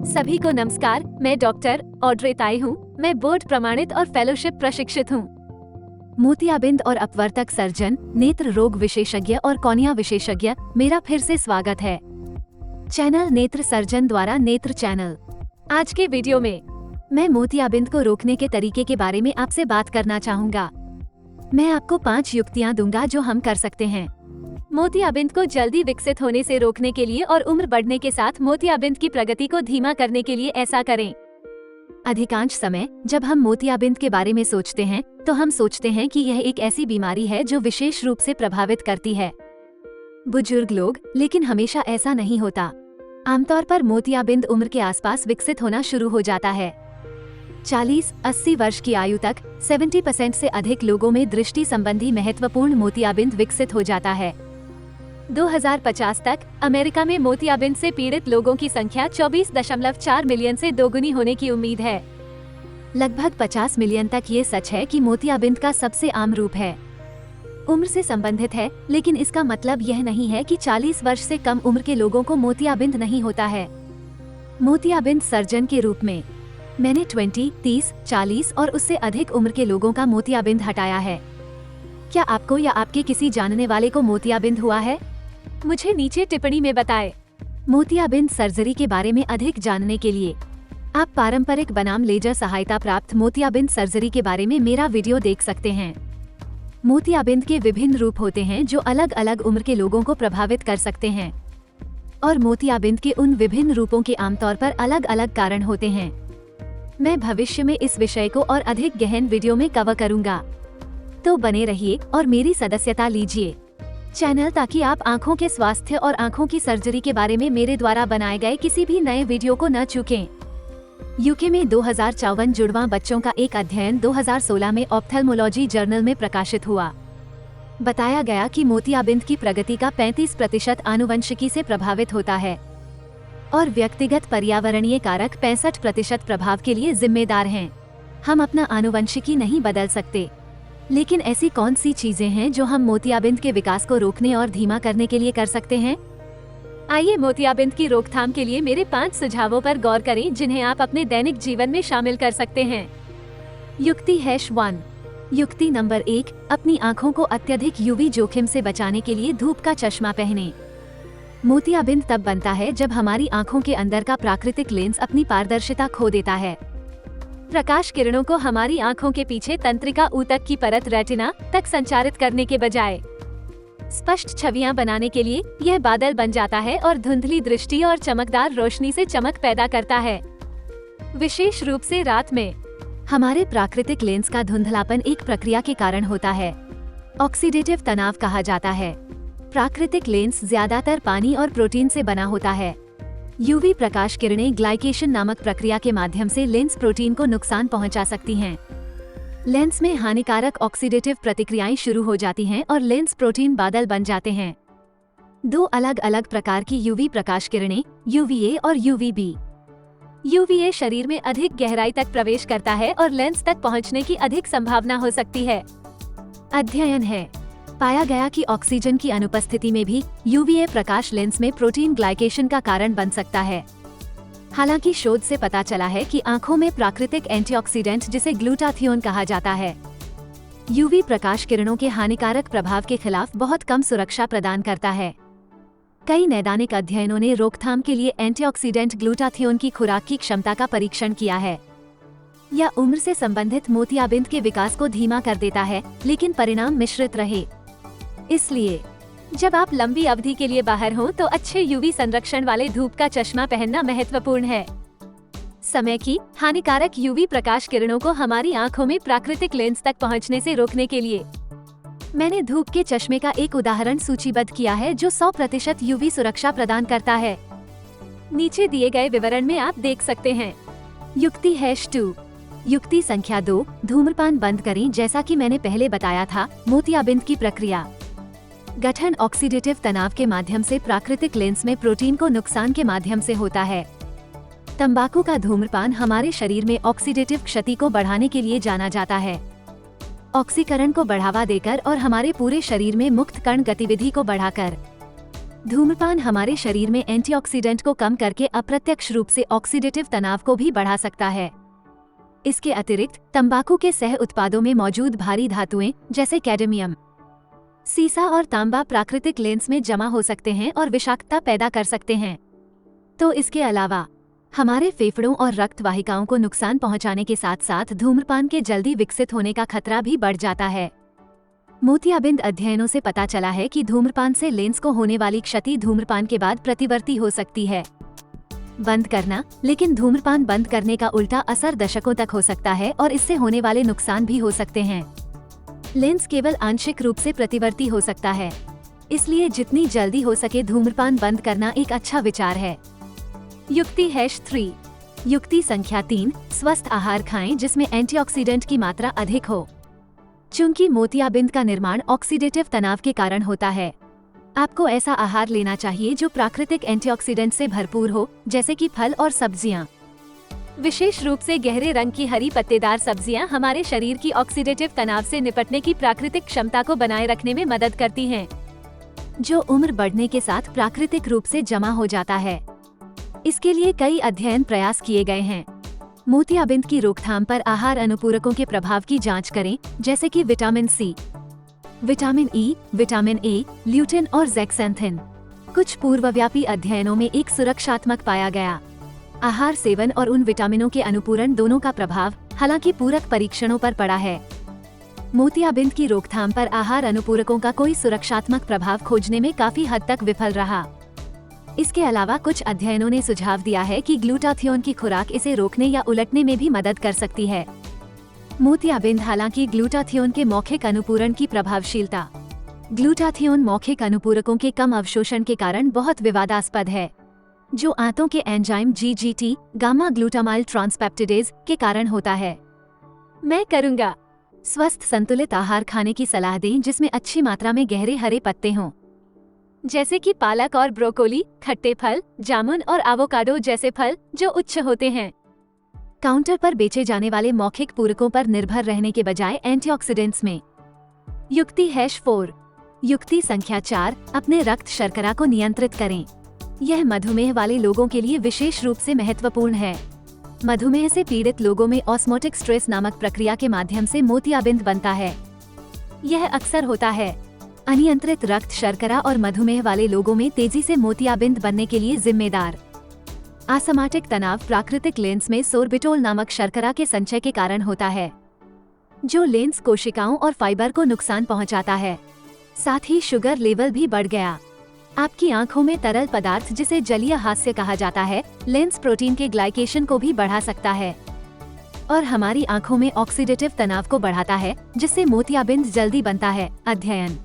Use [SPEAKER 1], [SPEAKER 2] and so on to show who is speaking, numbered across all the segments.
[SPEAKER 1] सभी को नमस्कार। मैं डॉक्टर ऑड्रे ताई हूँ। मैं बोर्ड प्रमाणित और फेलोशिप प्रशिक्षित हूँ। मोतियाबिंद और अपवर्तक सर्जन, नेत्र रोग विशेषज्ञ और कॉर्निया विशेषज्ञ, मेरा फिर से स्वागत है चैनल नेत्र सर्जन द्वारा नेत्र चैनल। आज के वीडियो में मैं मोतियाबिंद को रोकने के तरीके के बारे में आपसे बात करना चाहूँगा। मैं आपको 5 युक्तियाँ दूंगा जो हम कर सकते हैं मोतियाबिंद को जल्दी विकसित होने से रोकने के लिए और उम्र बढ़ने के साथ मोतियाबिंद की प्रगति को धीमा करने के लिए ऐसा करें। अधिकांश समय जब हम मोतियाबिंद के बारे में सोचते हैं तो हम सोचते हैं कि यह एक ऐसी बीमारी है जो विशेष रूप से प्रभावित करती है बुजुर्ग लोग, लेकिन हमेशा ऐसा नहीं होता। आमतौर पर मोतियाबिंद उम्र के आसपास विकसित होना शुरू हो जाता है। 40-80 वर्ष की आयु तक 70% से अधिक लोगों में दृष्टि संबंधी महत्वपूर्ण मोतियाबिंद विकसित हो जाता है। 2050 तक अमेरिका में मोतियाबिंद से पीड़ित लोगों की संख्या 24.4 मिलियन से दोगुनी होने की उम्मीद है। लगभग 50 मिलियन तक ये सच है कि मोतियाबिंद का सबसे आम रूप है। उम्र से संबंधित है, लेकिन इसका मतलब यह नहीं है कि 40 वर्ष से कम उम्र के लोगों को मोतियाबिंद नहीं होता है। मोतियाबिंद सर्जन के रूप में मैंने 20, 30, 40 और उससे अधिक उम्र के लोगों का मोतियाबिंद हटाया है। क्या आपको या आपके किसी जानने वाले को मोतियाबिंद हुआ है? मुझे नीचे टिप्पणी में बताएं। मोतियाबिंद सर्जरी के बारे में अधिक जानने के लिए आप पारंपरिक बनाम लेजर सहायता प्राप्त मोतियाबिंद सर्जरी के बारे में मेरा वीडियो देख सकते हैं। मोतियाबिंद के विभिन्न रूप होते हैं जो अलग अलग उम्र के लोगों को प्रभावित कर सकते हैं, और मोतियाबिंद के उन विभिन्न रूपों के आमतौर पर अलग अलग कारण होते हैं। मैं भविष्य में इस विषय को और अधिक गहन वीडियो में कवर करूंगा, तो बने रहिए और मेरी सदस्यता लीजिए चैनल, ताकि आप आँखों के स्वास्थ्य और आँखों की सर्जरी के बारे में मेरे द्वारा बनाए गए किसी भी नए वीडियो को न चूकें। यूके में 2054 जुड़वां बच्चों का एक अध्ययन 2016 में ऑप्थेल्मोलॉजी जर्नल में प्रकाशित हुआ। बताया गया कि मोतियाबिंद की प्रगति का 35% आनुवंशिकी से प्रभावित होता है और व्यक्तिगत पर्यावरणीय कारक 65% प्रभाव के लिए जिम्मेदार हैं। हम अपना आनुवंशिकी नहीं बदल सकते, लेकिन ऐसी कौन सी चीजें हैं जो हम मोतियाबिंद के विकास को रोकने और धीमा करने के लिए कर सकते हैं? आइए मोतियाबिंद की रोकथाम के लिए मेरे 5 सुझावों पर गौर करें, जिन्हें आप अपने दैनिक जीवन में शामिल कर सकते हैं। युक्ति #1। युक्ति नंबर 1, अपनी आँखों को अत्यधिक यूवी जोखिम से बचाने के लिए धूप का चश्मा पहनें। मोतियाबिंद तब बनता है जब हमारी आँखों के अंदर का प्राकृतिक लेंस अपनी पारदर्शिता खो देता है। प्रकाश किरणों को हमारी आँखों के पीछे तंत्रिका ऊतक की परत रेटिना तक संचारित करने के बजाय स्पष्ट छवियां बनाने के लिए यह बादल बन जाता है और धुंधली दृष्टि और चमकदार रोशनी से चमक पैदा करता है। विशेष रूप से रात में हमारे प्राकृतिक लेंस का धुंधलापन एक प्रक्रिया के कारण होता है, ऑक्सीडेटिव तनाव कहा जाता है। प्राकृतिक लेंस ज्यादातर पानी और प्रोटीन से बना होता है। यूवी प्रकाश किरणें ग्लाइकेशन नामक प्रक्रिया के माध्यम से लेंस प्रोटीन को नुकसान पहुंचा सकती हैं। लेंस में हानिकारक ऑक्सीडेटिव प्रतिक्रियाएं शुरू हो जाती हैं और लेंस प्रोटीन बादल बन जाते हैं। 2 अलग अलग प्रकार की यूवी प्रकाश किरणें, यूवीए और यूवीबी। यूवीए शरीर में अधिक गहराई तक प्रवेश करता है और लेंस तक पहुंचने की अधिक संभावना हो सकती है। अध्ययन है पाया गया कि ऑक्सीजन की अनुपस्थिति में भी यूवीए प्रकाश लेंस में प्रोटीन ग्लाइकेशन का कारण बन सकता है। हालांकि शोध से पता चला है कि आंखों में प्राकृतिक एंटीऑक्सीडेंट, जिसे ग्लूटाथियोन कहा जाता है, यूवी प्रकाश किरणों के हानिकारक प्रभाव के खिलाफ बहुत कम सुरक्षा प्रदान करता है। कई नैदानिक अध्ययनों ने रोकथाम के लिए एंटीऑक्सीडेंट ग्लूटाथियोन की खुराक की क्षमता का परीक्षण किया है। यह उम्र से संबंधित मोतियाबिंद के विकास को धीमा कर देता है, लेकिन परिणाम मिश्रित रहे। इसलिए जब आप लंबी अवधि के लिए बाहर हों तो अच्छे यूवी संरक्षण वाले धूप का चश्मा पहनना महत्वपूर्ण है। समय की हानिकारक यूवी प्रकाश किरणों को हमारी आंखों में प्राकृतिक लेंस तक पहुंचने से रोकने के लिए मैंने धूप के चश्मे का एक उदाहरण सूचीबद्ध किया है जो 100% यूवी सुरक्षा प्रदान करता है। नीचे दिए गए विवरण में आप देख सकते हैं। युक्ति #2। युक्ति संख्या 2, धूम्रपान बंद करें। जैसा कि मैंने पहले बताया था, मोतियाबिंद की प्रक्रिया गठन ऑक्सीडेटिव तनाव के माध्यम से प्राकृतिक लेंस में प्रोटीन को नुकसान के माध्यम से होता है। तंबाकू का धूम्रपान हमारे शरीर में ऑक्सीडेटिव क्षति को बढ़ाने के लिए जाना जाता है। ऑक्सीकरण को बढ़ावा देकर और हमारे पूरे शरीर में मुक्त कण गतिविधि को बढ़ाकर धूम्रपान हमारे शरीर में एंटीऑक्सीडेंट को कम करके अप्रत्यक्ष रूप से ऑक्सीडेटिव तनाव को भी बढ़ा सकता है। इसके अतिरिक्त तंबाकू के सह उत्पादों में मौजूद भारी धातुएं जैसे कैडमियम, सीसा और तांबा प्राकृतिक लेंस में जमा हो सकते हैं और विषाक्तता पैदा कर सकते हैं। तो इसके अलावा हमारे फेफड़ों और रक्त वाहिकाओं को नुकसान पहुंचाने के साथ साथ धूम्रपान के जल्दी विकसित होने का खतरा भी बढ़ जाता है। मोतियाबिंद अध्ययनों से पता चला है कि धूम्रपान से लेंस को होने वाली क्षति धूम्रपान के बाद प्रतिवर्ती हो सकती है। बंद करना, लेकिन धूम्रपान बंद करने का उल्टा असर दशकों तक हो सकता है और इससे होने वाले नुकसान भी हो सकते हैं। लेंस केवल आंशिक रूप से प्रतिवर्ती हो सकता है, इसलिए जितनी जल्दी हो सके धूम्रपान बंद करना एक अच्छा विचार है। युक्ति #3। युक्ति संख्या 3, स्वस्थ आहार खाएं जिसमें एंटीऑक्सीडेंट की मात्रा अधिक हो। चूंकि मोतियाबिंद का निर्माण ऑक्सीडेटिव तनाव के कारण होता है, आपको ऐसा आहार लेना चाहिए जो प्राकृतिक एंटीऑक्सीडेंट से भरपूर हो, जैसे कि फल और सब्जियां। विशेष रूप से गहरे रंग की हरी पत्तेदार सब्जियां हमारे शरीर की ऑक्सीडेटिव तनाव से निपटने की प्राकृतिक क्षमता को बनाए रखने में मदद करती हैं, जो उम्र बढ़ने के साथ प्राकृतिक रूप से जमा हो जाता है। इसके लिए कई अध्ययन प्रयास किए गए हैं। मोतियाबिंद की रोकथाम पर आहार अनुपूरकों के प्रभाव की जांच करें, जैसे कि vitamin C, vitamin E, vitamin A, lutein और ज़ेक्सेंथिन। कुछ पूर्वव्यापी अध्ययनों में एक सुरक्षात्मक पाया गया आहार सेवन और उन विटामिनों के अनुपूरण दोनों का प्रभाव, हालांकि पूरक परीक्षणों पर पड़ा है। मोतियाबिंद की रोकथाम पर आहार अनुपूरकों का कोई सुरक्षात्मक प्रभाव खोजने में काफी हद तक विफल रहा। इसके अलावा कुछ अध्ययनों ने सुझाव दिया है कि ग्लूटाथियोन की खुराक इसे रोकने या उलटने में भी मदद कर सकती है। मोतियाबिंद हालांकि ग्लूटाथियोन के मौखिक अनुपूरण की प्रभावशीलता, ग्लूटाथियोन मौखिक अनुपूरकों के कम अवशोषण के कारण बहुत विवादास्पद है, जो आंतों के एंजाइम GGT गामा ग्लूटामाइल ट्रांसपेप्टिडेज के कारण होता है। मैं करूँगा। स्वस्थ संतुलित आहार खाने की सलाह दें जिसमें अच्छी मात्रा में गहरे हरे पत्ते हों, जैसे कि पालक और ब्रोकोली, खट्टे फल, जामुन और एवोकाडो जैसे फल जो उच्च होते हैं। काउंटर पर बेचे जाने वाले मौखिक पूरकों पर निर्भर रहने के बजाय एंटीऑक्सीडेंट्स में। युक्ति #4। युक्ति संख्या 4, अपने रक्त शर्करा को नियंत्रित करें। यह मधुमेह वाले लोगों के लिए विशेष रूप से महत्वपूर्ण है। मधुमेह से पीड़ित लोगों में ऑस्मोटिक स्ट्रेस नामक प्रक्रिया के माध्यम से मोतियाबिंद बनता है। यह अक्सर होता है। अनियंत्रित रक्त शर्करा और मधुमेह वाले लोगों में तेजी से मोतियाबिंद बनने के लिए जिम्मेदार आसमाटिक तनाव प्राकृतिक लेंस में सोर्बिटोल नामक शर्करा के संचय के कारण होता है, जो लेंस कोशिकाओं और फाइबर को नुकसान पहुंचाता है। साथ ही शुगर लेवल भी बढ़ गया। आपकी आंखों में तरल पदार्थ जिसे जलीय हास्य कहा जाता है, लेंस प्रोटीन के ग्लाइकेशन को भी बढ़ा सकता है और हमारी आंखों में ऑक्सीडेटिव तनाव को बढ़ाता है, जिससे मोतियाबिंद जल्दी बनता है। अध्ययन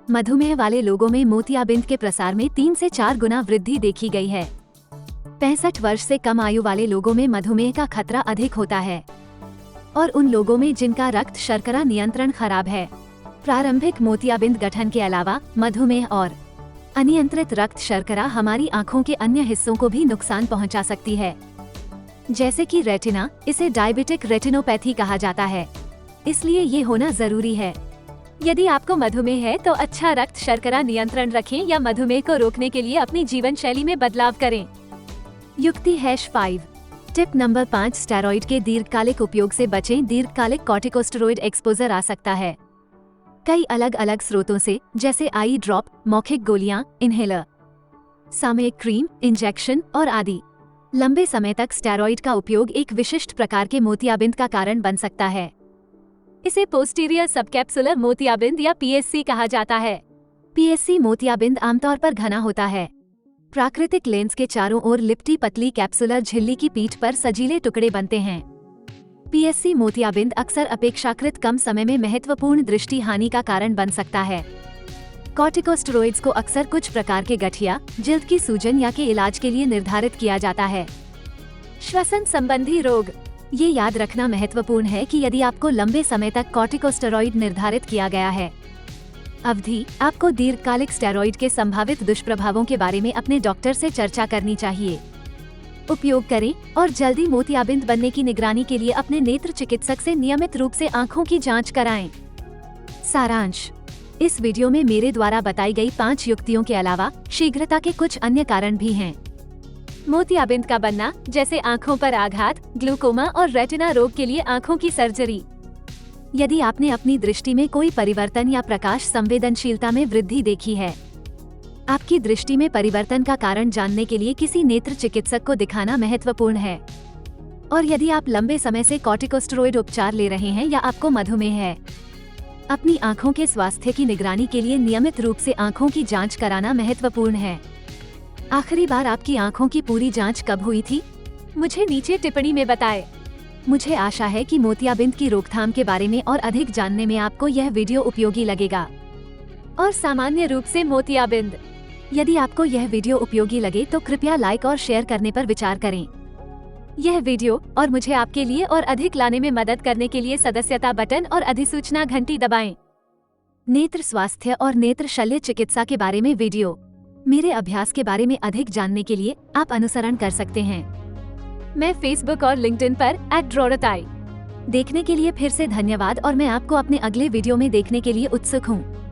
[SPEAKER 1] मधुमेह वाले लोगों में मोतियाबिंद के प्रसार में 3 से 4 गुना वृद्धि देखी गई है। 65 वर्ष से कम आयु वाले लोगों में मधुमेह का खतरा अधिक होता है और उन लोगों में जिनका रक्त शर्करा नियंत्रण खराब है। प्रारंभिक मोतियाबिंद गठन के अलावा मधुमेह और अनियंत्रित रक्त शर्करा हमारी आंखों के अन्य हिस्सों को भी नुकसान पहुंचा सकती है, जैसे कि रेटिना। इसे डायबिटिक रेटिनोपैथी कहा जाता है, इसलिए ये होना जरूरी है। यदि आपको मधुमेह है तो अच्छा रक्त शर्करा नियंत्रण रखें या मधुमेह को रोकने के लिए अपनी जीवन शैली में बदलाव करें। युक्ति #5। टिप नंबर 5, स्टेरॉइड के दीर्घकालिक उपयोग से बचें। दीर्घकालिक कॉर्टिकोस्टेरॉइड एक्सपोजर आ सकता है कई अलग अलग स्रोतों से, जैसे आई ड्रॉप, मौखिक गोलियां, इनहेलर, सामयिक क्रीम, इंजेक्शन और आदि। लंबे समय तक स्टेरॉइड का उपयोग एक विशिष्ट प्रकार के मोतियाबिंद का कारण बन सकता है। इसे पोस्टीरियर सबकैप्सुलर मोतियाबिंद या PSC कहा जाता है। PSC मोतियाबिंद आमतौर पर घना होता है। प्राकृतिक लेंस के चारों ओर लिपटी पतली कैप्सुलर झिल्ली की पीठ पर सजीले टुकड़े बनते हैं। PSC मोतियाबिंद अक्सर अपेक्षाकृत कम समय में महत्वपूर्ण दृष्टि हानि का कारण बन सकता है। कॉर्टिकोस्टेरॉइड्स को अक्सर कुछ प्रकार के गठिया, जल्द की सूजन या के इलाज के लिए निर्धारित किया जाता है। श्वसन संबंधी रोग। ये याद रखना महत्वपूर्ण है कि यदि आपको लंबे समय तक कॉर्टिकोस्टेरॉइड निर्धारित किया गया है, अवधि, आपको दीर्घकालिक स्टेरॉइड के संभावित दुष्प्रभावों के बारे में अपने डॉक्टर से चर्चा करनी चाहिए। उपयोग करें और जल्दी मोतियाबिंद बनने की निगरानी के लिए अपने नेत्र चिकित्सक से नियमित रूप से आँखों की जांच कराएं। सारांश। इस वीडियो में मेरे द्वारा बताई गई 5 युक्तियों के अलावा शीघ्रता के कुछ अन्य कारण भी हैं। मोतियाबिंद का बनना, जैसे आँखों पर आघात, ग्लूकोमा और रेटिना रोग के लिए आँखों की सर्जरी। यदि आपने अपनी दृष्टि में कोई परिवर्तन या प्रकाश संवेदनशीलता में वृद्धि देखी है, आपकी दृष्टि में परिवर्तन का कारण जानने के लिए किसी नेत्र चिकित्सक को दिखाना महत्वपूर्ण है। और यदि आप लंबे समय से कॉर्टिकोस्टेरॉइड उपचार ले रहे हैं या आपको मधुमेह है, अपनी आँखों के स्वास्थ्य की निगरानी के लिए नियमित रूप से आँखों की जांच कराना महत्वपूर्ण है। आखिरी बार आपकी आँखों की पूरी जांच कब हुई थी? मुझे नीचे टिप्पणी में बताएं। मुझे आशा है कि मोतियाबिंद की रोकथाम के बारे में और अधिक जानने में आपको यह वीडियो उपयोगी लगेगा। और सामान्य रूप से मोतियाबिंद, यदि आपको यह वीडियो उपयोगी लगे तो कृपया लाइक और शेयर करने पर विचार करें। यह वीडियो और मुझे आपके लिए और अधिक लाने में मदद करने के लिए सदस्यता बटन और अधिसूचना घंटी दबाएं। नेत्र स्वास्थ्य और नेत्र शल्य चिकित्सा के बारे में वीडियो। मेरे अभ्यास के बारे में अधिक जानने के लिए आप अनुसरण कर सकते हैं। मैं फेसबुक और लिंक्डइन पर @ड्रोरताई। देखने के लिए फिर से धन्यवाद और मैं आपको अपने अगले वीडियो में देखने के लिए उत्सुक हूँ।